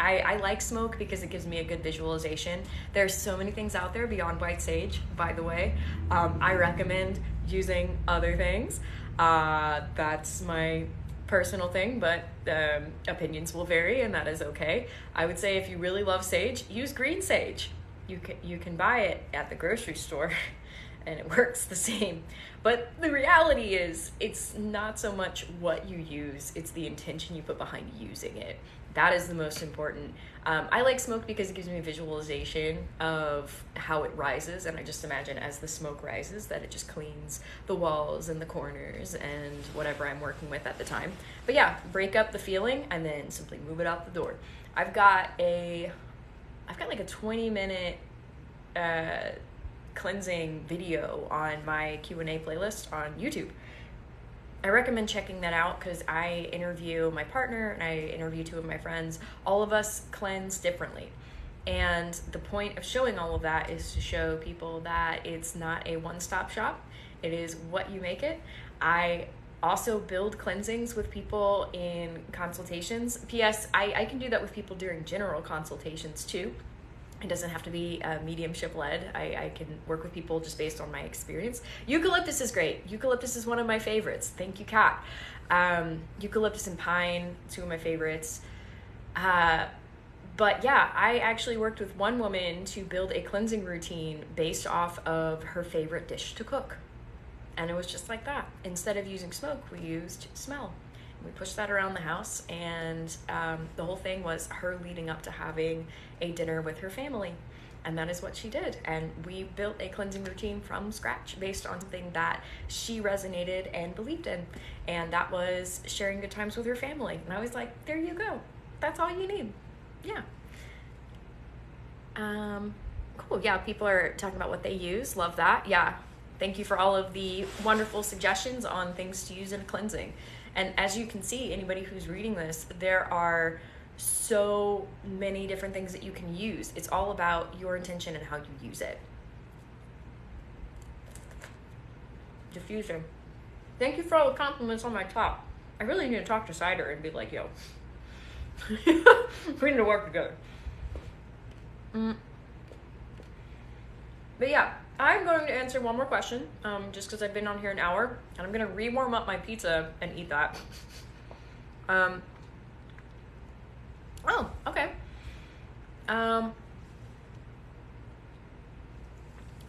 I like smoke because it gives me a good visualization. There's so many things out there beyond white sage, by the way. I recommend using other things. That's my personal thing, but opinions will vary, and that is okay. I would say if you really love sage, use green sage. You can buy it at the grocery store and it works the same. But the reality is it's not so much what you use, it's the intention you put behind using it. That is the most important. I like smoke because it gives me a visualization of how it rises, and I just imagine as the smoke rises that it just cleans the walls and the corners and whatever I'm working with at the time. But yeah, break up the feeling and then simply move it out the door. I've got like a 20-minute cleansing video on my Q&A playlist on YouTube. I recommend checking that out because I interview my partner and I interview 2 of my friends. All of us cleanse differently. And the point of showing all of that is to show people that it's not a one-stop shop. It is what you make it. I also build cleansings with people in consultations. P.S. I can do that with people during general consultations too. It doesn't have to be mediumship led. I can work with people just based on my experience. Eucalyptus is great. Eucalyptus is one of my favorites. Thank you, Kat. Eucalyptus and pine, 2 of my favorites. But yeah, I actually worked with one woman to build a cleansing routine based off of her favorite dish to cook. And it was just like that. Instead of using smoke, we used smell. We pushed that around the house, and the whole thing was her leading up to having a dinner with her family. And that is what she did. And we built a cleansing routine from scratch based on something that she resonated and believed in. And that was sharing good times with her family. And I was like, there you go. That's all you need. Yeah. Cool. Yeah, people are talking about what they use. Love that. Yeah. Thank you for all of the wonderful suggestions on things to use in a cleansing. And as you can see, anybody who's reading this, there are so many different things that you can use. It's all about your intention and how you use it. Diffusion. Thank you for all the compliments on my top. I really need to talk to Cider and be like, yo, we need to work together. But yeah, I'm going to answer one more question, just because I've been on here an hour, and I'm going to re-warm up my pizza and eat that. Oh, okay.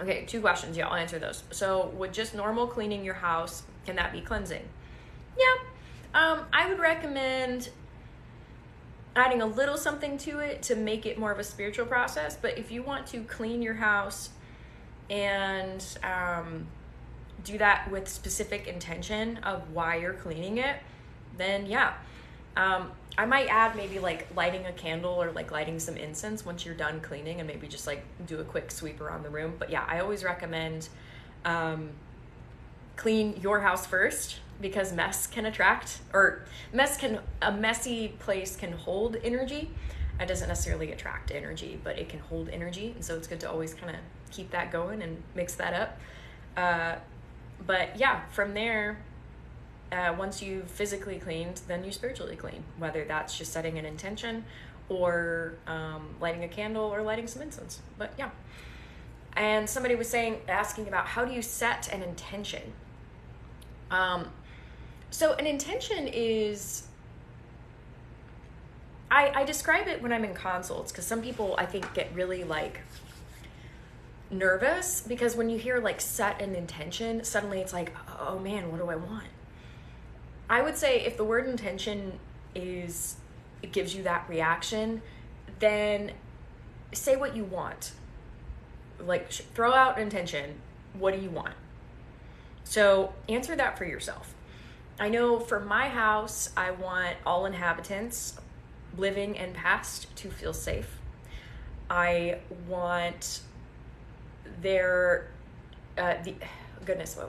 Okay, 2 questions. Yeah, I'll answer those. So, would just normal cleaning your house, can that be cleansing? Yeah. I would recommend adding a little something to it to make it more of a spiritual process. But if you want to clean your house and do that with specific intention of why you're cleaning it, then yeah. I might add maybe like lighting a candle or like lighting some incense once you're done cleaning, and maybe just like do a quick sweep around the room. But yeah, I always recommend clean your house first, because mess can attract, or a messy place can hold energy. It doesn't necessarily attract energy, but it can hold energy. And so it's good to always kind of keep that going and mix that up. But yeah, from there, once you've physically cleaned, then you spiritually clean, whether that's just setting an intention or lighting a candle or lighting some incense. But yeah. And somebody was asking about how do you set an intention? So an intention is, I describe it when I'm in consults, because some people I think get really like nervous, because when you hear like set an intention, suddenly it's like, oh man, what do I want? I would say if the word intention it gives you that reaction, then say what you want. Like throw out intention. What do you want? So answer that for yourself. I know for my house, I want all inhabitants, living and past, to feel safe. I want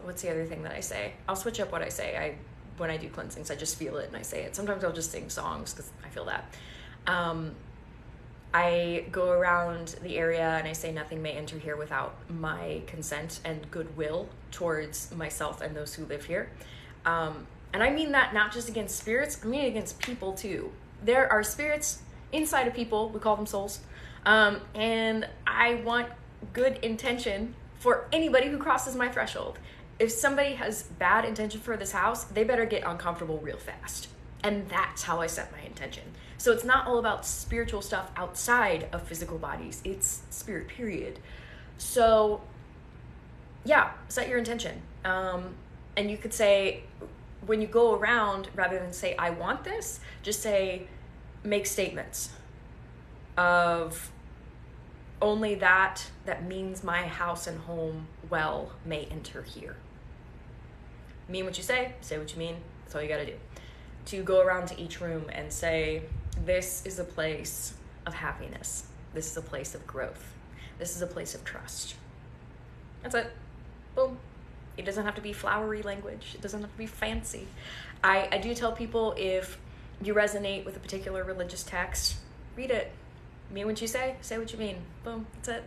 what's the other thing that I say? I'll switch up what I say. When I do cleansings, I just feel it and I say it. Sometimes I'll just sing songs because I feel that. I go around the area and I say nothing may enter here without my consent and goodwill towards myself and those who live here. And I mean that not just against spirits, I mean against people too. There are spirits inside of people, we call them souls. And I want good intention for anybody who crosses my threshold. If somebody has bad intention for this house, they better get uncomfortable real fast. And that's how I set my intention. So it's not all about spiritual stuff outside of physical bodies. It's spirit, period. So yeah, set your intention. And you could say, when you go around, rather than say, I want this, just say, make statements of only that means my house and home well may enter here. Mean what you say what you mean. That's all you gotta do. To go around to each room and say, this is a place of happiness. This is a place of growth. This is a place of trust. That's it. Boom. It doesn't have to be flowery language. It doesn't have to be fancy. I do tell people, if you resonate with a particular religious text, read it. Mean what you say what you mean. Boom. That's it.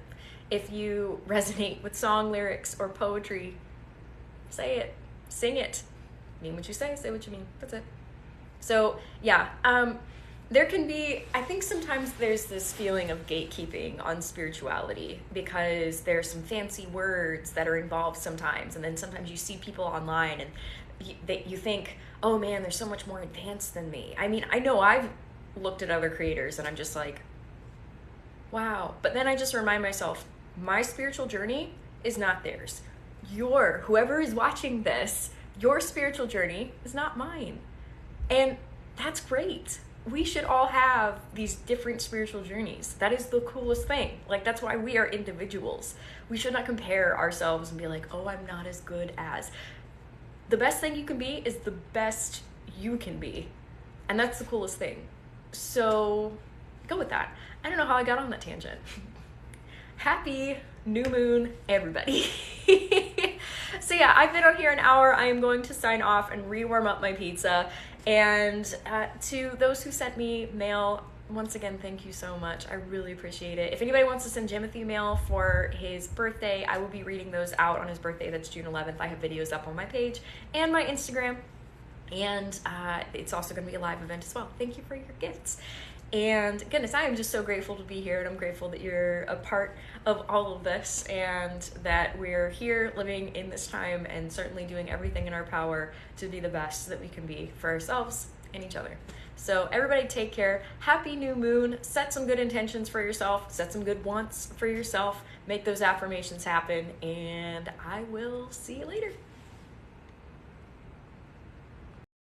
If you resonate with song lyrics or poetry, say it. Sing it. Mean what you say what you mean. That's it. So yeah, there can be, I think sometimes there's this feeling of gatekeeping on spirituality, because there's some fancy words that are involved sometimes, and then sometimes you see people online and you think, oh man, they're so much more advanced than me. I mean, I know I've looked at other creators and I'm just like, wow. But then I just remind myself, my spiritual journey is not theirs. Whoever is watching this, your spiritual journey is not mine. And that's great. We should all have these different spiritual journeys. That is the coolest thing. Like, that's why we are individuals. We should not compare ourselves and be like, oh, I'm not as good as. The best thing you can be is the best you can be. And that's the coolest thing. So go with that. I don't know how I got on that tangent. Happy new moon, everybody. So yeah, I've been on here an hour. I am going to sign off and re-warm up my pizza. And to those who sent me mail, once again, thank you so much. I really appreciate it. If anybody wants to send Jimothy mail for his birthday, I will be reading those out on his birthday. That's June 11th. I have videos up on my page and my Instagram. And it's also going to be a live event as well. Thank you for your gifts. And goodness, I am just so grateful to be here, and I'm grateful that you're a part of all of this, and that we're here living in this time and certainly doing everything in our power to be the best that we can be for ourselves and each other. So everybody take care. Happy new moon. Set some good intentions for yourself. Set some good wants for yourself. Make those affirmations happen, and I will see you later.